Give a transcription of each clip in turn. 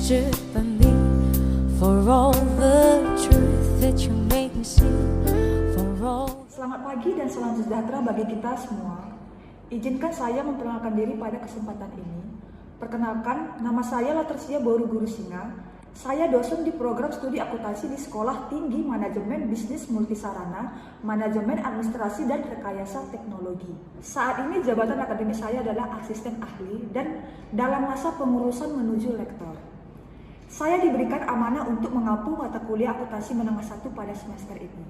stripping me for all the truth that you make me see, for all. Selamat pagi dan salam sejahtera bagi kita semua. Izinkan saya memperkenalkan diri pada kesempatan ini. Perkenalkan, nama saya Latersia Boru Guru Singa. Saya dosen di program studi akuntansi di Sekolah Tinggi Manajemen Bisnis Multisarana, Manajemen Administrasi dan Rekayasa Teknologi. Saat ini jabatan akademis saya adalah asisten ahli dan dalam masa pengurusan menuju lektor. Saya diberikan amanah untuk mengampu mata kuliah akuntansi menengah 1 pada semester ini.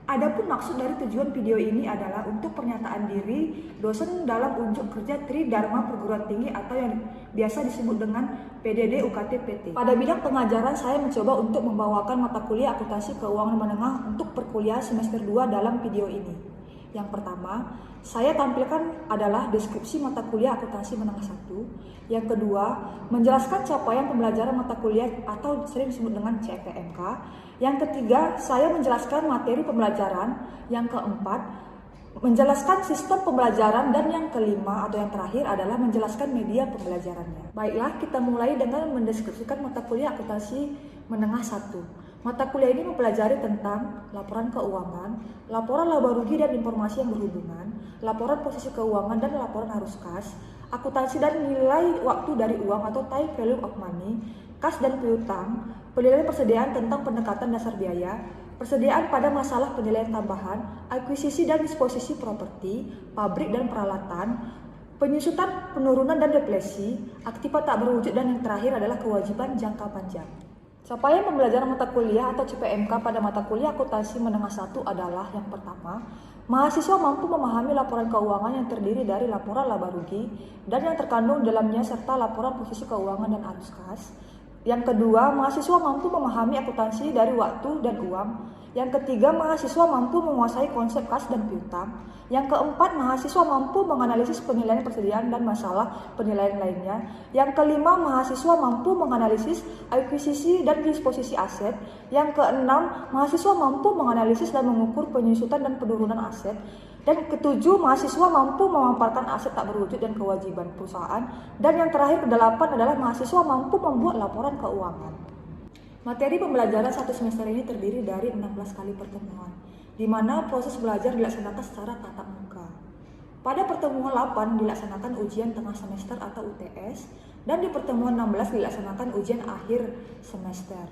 Adapun maksud dari tujuan video ini adalah untuk pernyataan diri dosen dalam unjuk kerja Tri Dharma Perguruan Tinggi atau yang biasa disebut dengan PDD UKT PT. Pada bidang pengajaran saya mencoba untuk membawakan mata kuliah akuntansi keuangan menengah untuk perkuliahan semester 2 dalam video ini. Yang pertama, saya tampilkan adalah deskripsi mata kuliah akuntansi menengah 1. Yang kedua, menjelaskan capaian pembelajaran mata kuliah atau sering disebut dengan CPMK. Yang ketiga, saya menjelaskan materi pembelajaran. Yang keempat, menjelaskan sistem pembelajaran. Dan yang kelima atau yang terakhir adalah menjelaskan media pembelajarannya. Baiklah, kita mulai dengan mendeskripsikan mata kuliah akuntansi menengah 1. Mata kuliah ini mempelajari tentang laporan keuangan, laporan laba rugi dan informasi yang berhubungan, laporan posisi keuangan dan laporan arus kas, akuntansi dan nilai waktu dari uang atau time value of money, kas dan piutang, penilaian persediaan tentang pendekatan dasar biaya, persediaan pada masalah penilaian tambahan, akuisisi dan disposisi properti, pabrik dan peralatan, penyusutan, penurunan dan depresi, aktiva tak berwujud, dan yang terakhir adalah kewajiban jangka panjang. Capaian pembelajaran mata kuliah atau CPMK pada mata kuliah akuntansi menengah 1 adalah yang pertama, mahasiswa mampu memahami laporan keuangan yang terdiri dari laporan laba rugi dan yang terkandung dalamnya serta laporan posisi keuangan dan arus kas. Yang kedua, mahasiswa mampu memahami akuntansi dari waktu dan uang. Yang ketiga, mahasiswa mampu menguasai konsep kas dan piutang. Yang keempat, mahasiswa mampu menganalisis penilaian persediaan dan masalah penilaian lainnya. Yang kelima, mahasiswa mampu menganalisis akuisisi dan disposisi aset. Yang keenam, mahasiswa mampu menganalisis dan mengukur penyusutan dan penurunan aset. Dan ketujuh, mahasiswa mampu memaparkan aset tak berwujud dan kewajiban perusahaan. Dan yang terakhir, kedelapan adalah mahasiswa mampu membuat laporan keuangan. Materi pembelajaran satu semester ini terdiri dari 16 kali pertemuan, di mana proses belajar dilaksanakan secara tatap muka. Pada pertemuan 8 dilaksanakan ujian tengah semester atau UTS, dan di pertemuan 16 dilaksanakan ujian akhir semester.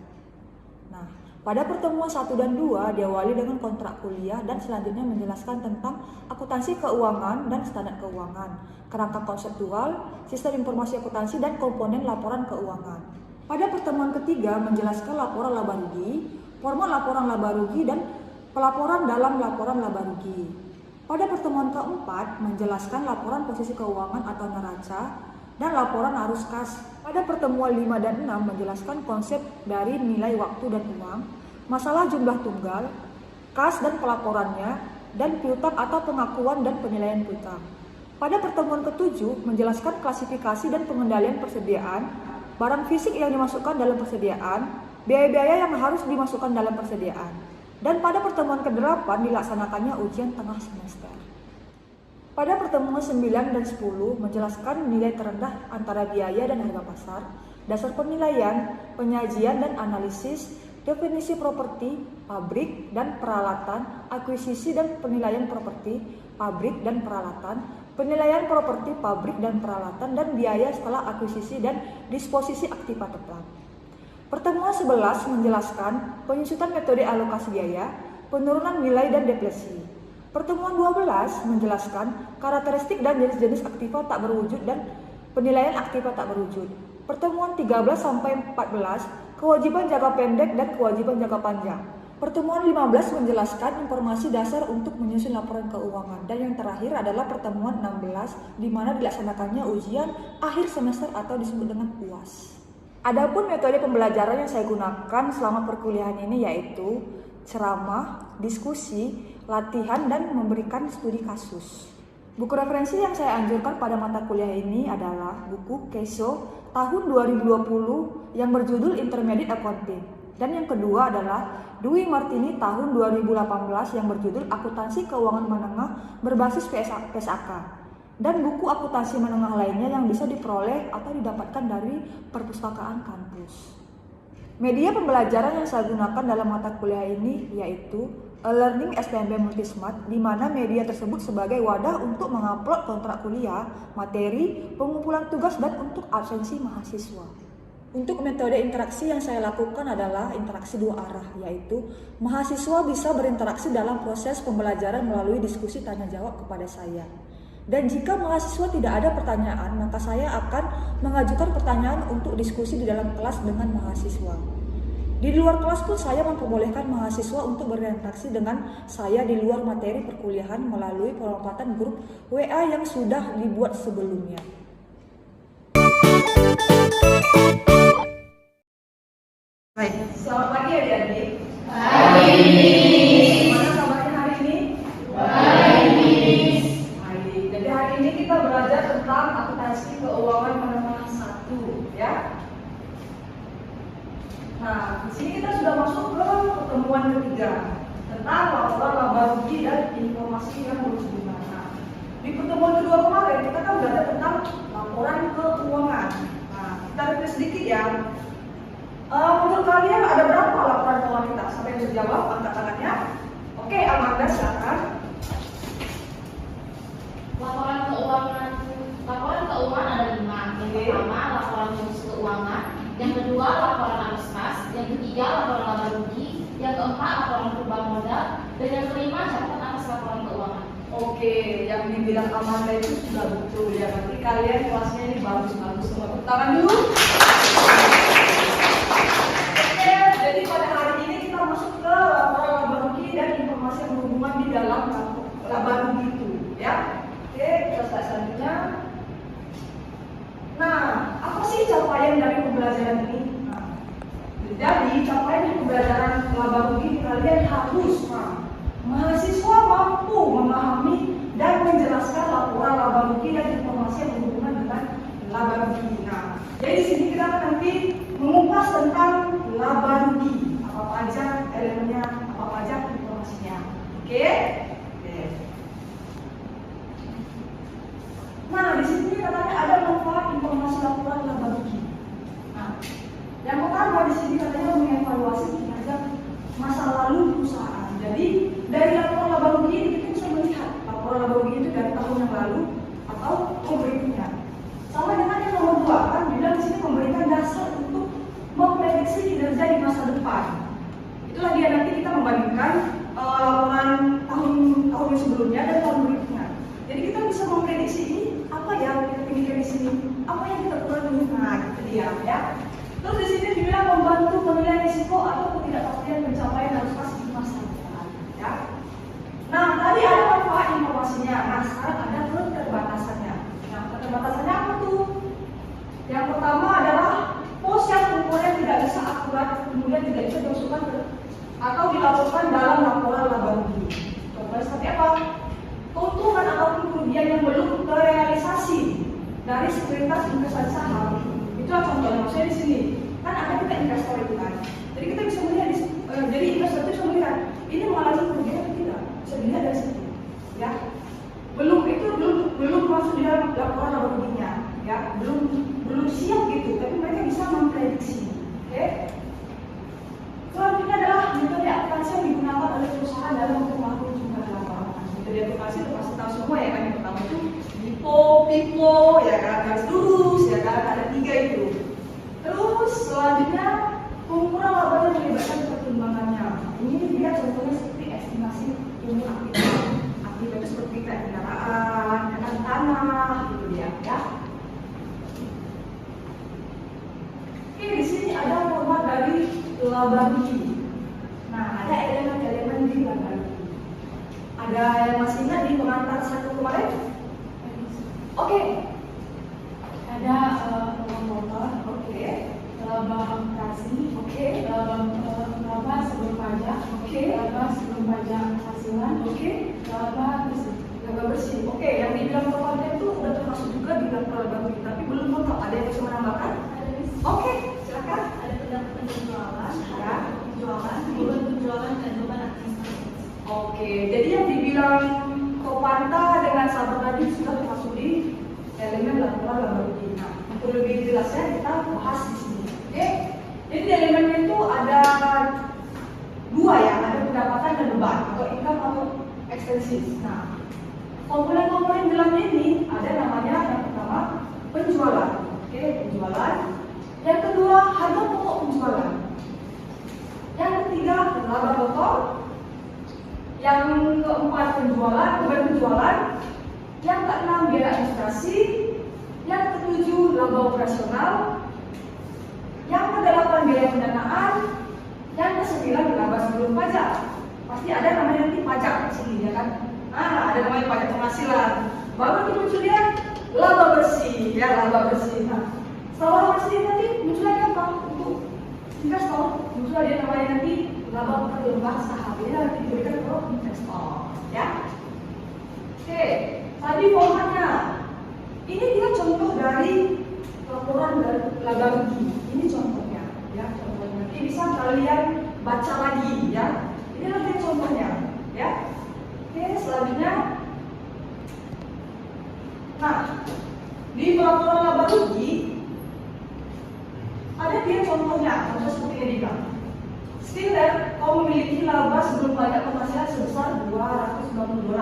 Nah, pada pertemuan 1 dan 2 diawali dengan kontrak kuliah dan selanjutnya menjelaskan tentang akuntansi keuangan dan standar keuangan, kerangka konseptual, sistem informasi akuntansi, dan komponen laporan keuangan. Pada pertemuan ketiga menjelaskan laporan laba rugi, format laporan laba rugi, dan pelaporan dalam laporan laba rugi. Pada pertemuan keempat menjelaskan laporan posisi keuangan atau neraca dan laporan arus kas. Pada pertemuan 5 dan 6 menjelaskan konsep dari nilai waktu dan uang, masalah jumlah tunggal, kas dan pelaporannya, dan piutang atau pengakuan dan penilaian piutang. Pada pertemuan ketujuh menjelaskan klasifikasi dan pengendalian persediaan, barang fisik yang dimasukkan dalam persediaan, biaya-biaya yang harus dimasukkan dalam persediaan. Dan pada pertemuan ke-8 dilaksanakannya ujian tengah semester. Pada pertemuan 9 dan 10 menjelaskan nilai terendah antara biaya dan harga pasar, dasar penilaian, penyajian dan analisis, definisi properti, pabrik dan peralatan, akuisisi dan penilaian properti, pabrik dan peralatan, penilaian properti, pabrik dan peralatan, dan biaya setelah akuisisi dan disposisi aktiva tetap. Pertemuan 11 menjelaskan penyusutan metode alokasi biaya, penurunan nilai dan depresi. Pertemuan 12 menjelaskan karakteristik dan jenis-jenis aktiva tak berwujud dan penilaian aktiva tak berwujud. Pertemuan 13 sampai 14 kewajiban jangka pendek dan kewajiban jangka panjang. Pertemuan 15 menjelaskan informasi dasar untuk menyusun laporan keuangan, dan yang terakhir adalah pertemuan 16 di mana dilaksanakannya ujian akhir semester atau disebut dengan UAS. Adapun metode pembelajaran yang saya gunakan selama perkuliahan ini yaitu ceramah, diskusi, latihan, dan memberikan studi kasus. Buku referensi yang saya anjurkan pada mata kuliah ini adalah buku Keso tahun 2020 yang berjudul Intermediate Accounting. Dan yang kedua adalah Dwi Martini tahun 2018 yang berjudul Akuntansi Keuangan Menengah berbasis PSAK. dan buku akuntansi menengah lainnya yang bisa diperoleh atau didapatkan dari perpustakaan kampus. Media pembelajaran yang saya gunakan dalam mata kuliah ini yaitu e-learning STMB Multismart, di mana media tersebut sebagai wadah untuk mengupload kontrak kuliah, materi, pengumpulan tugas, dan untuk absensi mahasiswa. Untuk metode interaksi yang saya lakukan adalah interaksi dua arah, yaitu mahasiswa bisa berinteraksi dalam proses pembelajaran melalui diskusi tanya jawab kepada saya. Dan jika mahasiswa tidak ada pertanyaan, maka saya akan mengajukan pertanyaan untuk diskusi di dalam kelas dengan mahasiswa. Di luar kelas pun saya memperbolehkan mahasiswa untuk berinteraksi dengan saya di luar materi perkuliahan melalui pelompatan grup WA yang sudah dibuat sebelumnya. Baik, selamat pagi adik-adik. Gimana kabarnya hari ini? Baik. Jadi hari ini kita belajar tentang akuntansi keuangan menengah 1, ya. Nah, di sini kita sudah masuk ke pertemuan ketiga tentang laporan laba rugi dan informasi yang berhubungan. Nah, di pertemuan kedua kemarin kita kan belajar tentang laporan keuangan. Nah, kita review sedikit ya. Menurut kalian ada berapa laporan keuangan kita? Sampai bisa jawab, angkat tangannya. Oke, Amanda silakan. Laporan keuangan ada 5. Yang pertama laporan khusus keuangan, yang kedua laporan arus kas, yang ketiga laporan laba rugi, yang keempat laporan perubahan modal, dan yang kelima catatan atas laporan keuangan. Oke, yang dibilang Amanda itu sudah betul ya. Berarti kalian kelasnya ini bagus-bagus. Semua tepuk tangan dulu. Oke, jadi pada hari ini kita masuk ke laporan laba rugi dan informasi yang berhubungan di dalam laba rugi itu, ya. Oke, kita start selanjutnya. Nah, apa sih capaian dari pembelajaran ini? Nah, jadi capaian dari pembelajaran laba rugi kalian harus mahasiswa mampu memahami dan menjelaskan laporan laba rugi dan informasi yang berhubungan dengan laba rugi. Nah, jadi di sini kita akan nanti mengupas tentang laba rugi, apa aja elemennya, apa aja informasinya. Oke? Nah, di sini katanya ada manfaat informasi laporan laba rugi. Nah, yang pertama di sini katanya mengevaluasi kinerja masa lalu perusahaan. Jadi dari laporan laba rugi ini kita bisa melihat laporan laba rugi itu dari tahun yang lalu atau berikutnya. Sama dengan yang nomor 2 kan, bilang di sini memberikan dasar untuk memprediksi kinerja di masa depan. Itulah dia nanti kita membandingkan laporan tahun sebelumnya dan tahun berikutnya. Jadi kita bisa memprediksi ini apa yang kita pikirkan di sini, apa yang kita kurangi. Nah, itu dia ya. Terus di sini dibilang membantu penilaian risiko atau ketidakpastian pencapaian arus kas di masa depan. Ya. Nah, tadi ada manfaat informasinya. Nah, sekarang ada keterbatasannya. Nah, keterbatasannya apa tuh? Yang pertama adalah pos yang komponen tidak bisa akurat, kemudian tidak bisa dimasukkan atau dilaporkan dalam laporan laba rugi. Contohnya seperti apa? Keuntungan ataupun kerugian yang belum terrealisasi dari sekuritas investasi saham. Itulah contohnya, maksudnya di sini kan ada kita investor itu kan. Jadi kita bisa melihat, jadi investor itu bisa melihat ini mengalami kerugian atau tidak. Bisa dilihat dari situ, ya. Belum masuk di dalam laporan laba ruginya, ya. Belum siap gitu, tapi mereka bisa memprediksi. Oke. Selanjutnya adalah metode akuntansi yang digunakan oleh perusahaan dalam memahami jumlah laporan. Metode akuntansi itu pasti tahu semua ya kan. Yang pertama itu pipo, ya kan, garis lurus, ya kan, ada 3 itu. Terus selanjutnya pengukuran laba yang melibatkan pertimbangannya. Ini dia contohnya seperti estimasi umur aktivitas. Aktivitas itu seperti kayak kendaraan, ya kan, tanah, gitu dia, ya. Oke, di sini ada format dari laba rugi. Nah, ada elemen-elemen di laba rugi. Ada yang masih ingat di pengantar 1 kemarin? Oke. Ada uang motor, laba operasi, laba sebelum pajak, laba sebelum pajak penghasilan, laba bersih. Laba bersih. Oke, yang dibilang formatnya itu udah termasuk juga di laporan laba rugi, tapi belum lengkap. Ada yang bisa menambahkan? Oke, silakan. Ada pendapatan penjualan, Ya. beban penjualan dan beban administrasi. Oke, jadi yang dibilang Kopanta dengan sahabat tadi sudah termasuk di elemen laporan laba rugi. Nah, untuk lebih jelasnya kita bahas di sini. Oke? Jadi di elemennya itu ada dua ya, ada pendapatan dan beban atau income atau expenses. Nah, komponen-komponen dalam ini ada namanya yang pertama penjualan. Oke, penjualan. Yang kedua harga pokok penjualan. Yang ketiga laba pokok. Yang keempat penjualan, beban penjualan. Yang keenam biaya administrasi. Yang ketujuh laba operasional. Yang kedelapan biaya pendanaan. Yang kesembilan laba sebelum pajak. Pasti ada namanya nanti pajak di sini ya kan? Ada namanya pajak penghasilan. Baru nanti munculnya laba bersih, ya laba bersih. Nah, setelah laba bersih nanti munculnya apa? Untuk investor, muncul dia namanya nanti laba perkembangan saham. Ini nanti diberikan ke investor, ya. Oke, tadi formatnya. Ini dia contoh dari laporan dari laba rugi. Ini contohnya, ya contohnya. Nanti bisa kalian baca lagi, ya. Ini nanti contohnya, ya. Oke, selanjutnya. Nah, di laporan laba rugi ada dia contohnya, contoh seperti ini kan. Stiller, kau memiliki laba sebelum pajak penghasilan sebesar $290,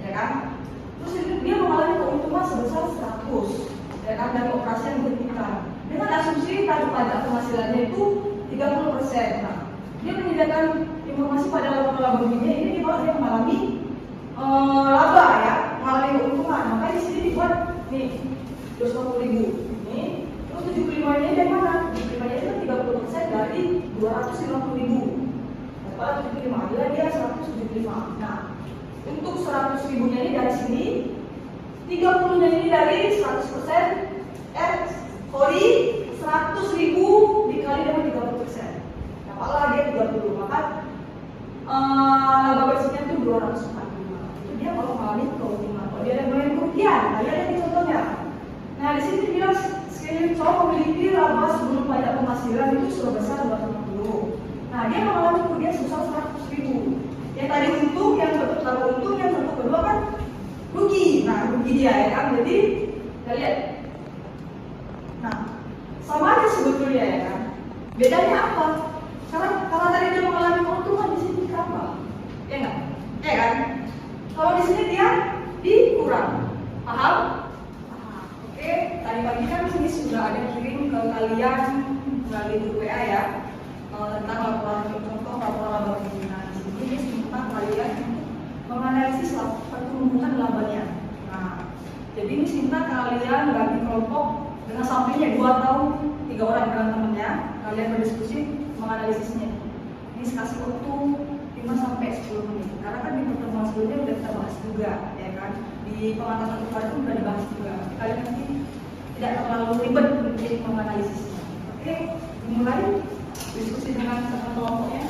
ya kan? Terus dia mengalami keuntungan sebesar 100, ya kan, dari operasi yang dihentikan. Dengan asumsi tarif pajak penghasilannya itu 30%. Nah, dia menyediakan informasi pada laporan laba ruginya ini kalau dia mengalami laba ya, mengalami keuntungan. Maka di sini dibuat nih 250.000 ini, terus 75 nya dari mana? 75 nya itu 30% dari 250.000. Kalau 75 dia 175. Nah, untuk 100.000 nya ini dari sini, 30 nya ini dari 100%, 100.000 dikali dengan 30%. Dapatlah dia 30. Maka laba bersihnya itu 245. Itu dia kalau mengalami keuntungan. Kalau dia ada mengalami kerugian, dia ada di contohnya. Nah, di sini bilang sekali cowok memiliki laba sebelum pajak penghasilan itu sebesar 250. Nah, dia mengalami kerugian sebesar 100.000. Yang tadi untung, yang satu untung, yang satu kedua kan rugi. Nah, rugi dia ya kan. Jadi kita lihat. Nah, sama aja sebetulnya ya kan. Bedanya apa? Karena tadi dia mengalami keuntungan, di sini berapa? Ya enggak? Ya kan? Kalau di sini dia dikurang. Paham? Oke, tadi pagi kan sini sudah ada kirim ke kalian melalui grup WA ya, tentang laporan contoh laporan laba rugi. Nah, di sini tentang kalian menganalisis pertumbuhan labanya. Nah, jadi ini minta kalian bagi kelompok dengan sampingnya 2 atau 3 orang dengan temannya, kalian berdiskusi menganalisisnya. Ini kasih waktu 5 sampai 10 menit. Karena kan di pertemuan sebelumnya udah kita bahas juga, ya kan? Di pengatasan kemarin pun udah dibahas juga. Kalian nanti tidak terlalu ribet untuk menganalisisnya. Oke, mulai diskusi dengan satu kelompoknya.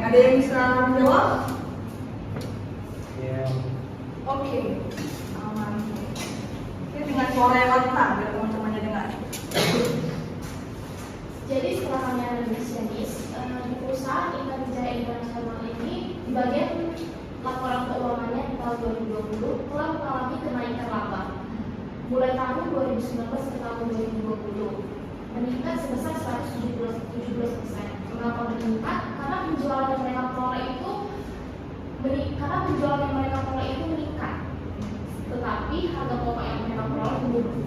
Ada yang bisa menjawab? Ya. Oke, aman. Oke, dengan suara yang lantang biar teman-temannya dengar. Sebagian laporan keuangannya di tahun 2020 telah mengalami kenaikan laba mulai tahun 2019 ke tahun 2020 meningkat sebesar 117%. Mengapa meningkat? Karena penjualan yang mereka peroleh itu meningkat, tetapi harga pokok yang mereka peroleh menurun.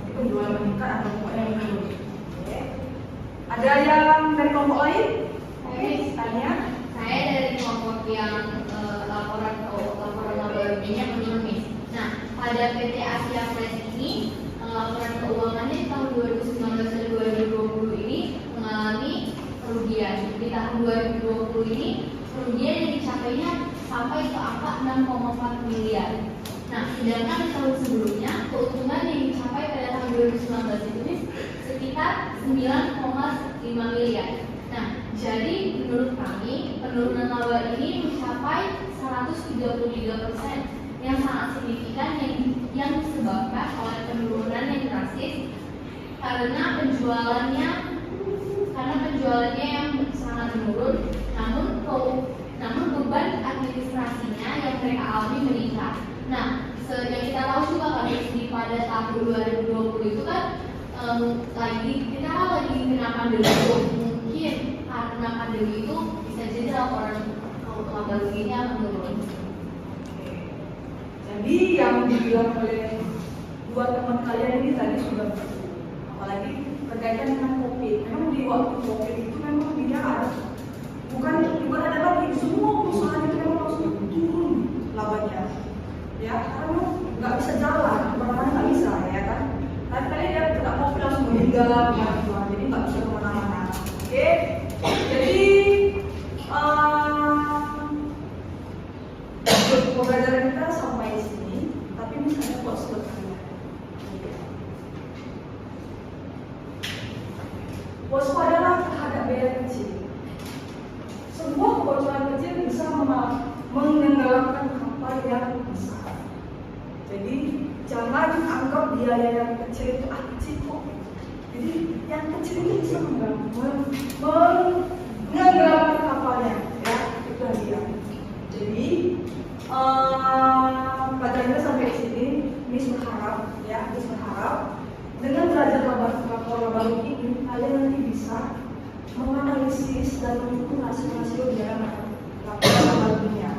Jadi penjualan meningkat atau pokoknya menurun. Oke. Ada yang dari kelompok lain? Tanya. Saya dari kelompok yang laporan laba ruginya menurun, Miss. Nah, pada PT Asia Flash ini laporan keuangannya di tahun 2019 dan 2020 ini mengalami kerugian. Di tahun 2020 ini kerugian yang dicapainya sampai ke angka 6,4 miliar. Nah, sedangkan di tahun sebelumnya keuntungan yang dicapai pada tahun 2019 itu Miss, sekitar 9,5 miliar. Nah, jadi menurut kami penurunan laba ini mencapai 133% yang sangat signifikan yang disebabkan oleh penurunan yang drastis karena penjualannya yang sangat menurun, namun beban administrasinya yang mereka alami meningkat. Nah, yang kita tahu juga kan di pada tahun 2020 itu kan kita lagi kena pandemi. Mungkin karena pandemi itu bisa jadi laporan laba ruginya menurun. Jadi yang dibilang oleh dua teman kalian ini tadi sudah betul. Apalagi berkaitan dengan COVID. Memang di waktu COVID itu memang dia bukan ada lagi, semua perusahaan itu memang langsung turun labanya. Ya, karena nggak bisa jalan, kemana-mana nggak bisa, ya kan? Tadi dia tidak mau langsung meninggal, jadi nggak bisa kemana-mana. Oke, jadi pembelajaran kita sampai di sini, tapi misalnya quotes buat kalian. Waspadalah terhadap bea kecil. Sebuah kebocoran kecil bisa menenggelamkan kapal yang besar. Jadi jangan anggap biaya yang kecil itu kecil kok. Jadi yang kecil itu bisa menenggelamkan kapalnya, ya itu dia. Jadi pelajarannya sampai di sini. Miss berharap dengan belajar lapor laba rugi ini kalian nanti bisa menganalisis dan menghitung rasio-rasio dalam laporan laba ruginya.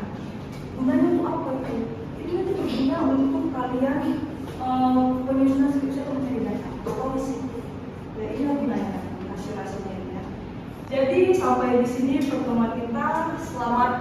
Gunanya untuk apa itu? Itu nanti berguna untuk kalian penyusunan skripsi atau mencari data atau risiko. Ya, ini gunanya rasio-rasionya ya. Jadi sampai di sini pertemuan kita. Selamat